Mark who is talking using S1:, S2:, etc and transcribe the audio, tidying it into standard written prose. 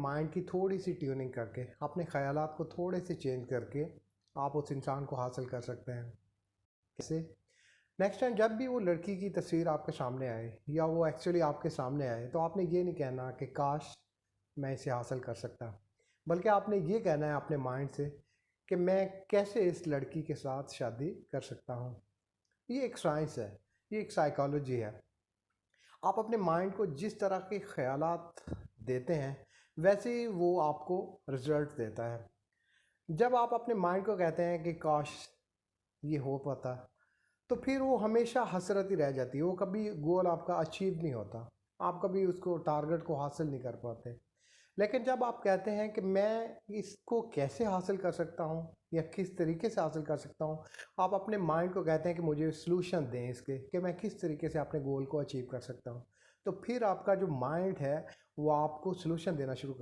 S1: Mind की थोड़ी सी tuning करके, अपने ख़यालात को थोड़े से चेंज करके आप उस इंसान को हासिल कर सकते हैं। कैसे? नेक्स्ट टाइम जब भी वो लड़की की तस्वीर आपके सामने आए या वो एक्चुअली आपके सामने आए, तो आपने ये नहीं कहना कि काश मैं इसे हासिल कर सकता, बल्कि आपने ये कहना है अपने माइंड से कि मैं कैसे इस लड़की के साथ शादी कर सकता हूँ। ये एक साइंस है, ये एक साइकोलॉजी है। आप अपने माइंड को जिस तरह के ख़यालात देते हैं वैसे ही वो आपको रिजल्ट देता है। जब आप अपने माइंड को कहते हैं कि काश ये हो पाता, तो फिर वो हमेशा हसरत ही रह जाती है, वो कभी गोल आपका अचीव नहीं होता, आप कभी उसको टारगेट को हासिल नहीं कर पाते। लेकिन जब आप कहते हैं कि मैं इसको कैसे हासिल कर सकता हूँ या किस तरीके से हासिल कर सकता हूँ, आप अपने माइंड को कहते हैं कि मुझे सलूशन दें इसके, कि मैं किस तरीके से अपने गोल को अचीव कर सकता हूँ, तो फिर आपका जो माइंड है वो आपको सलूशन देना शुरू कर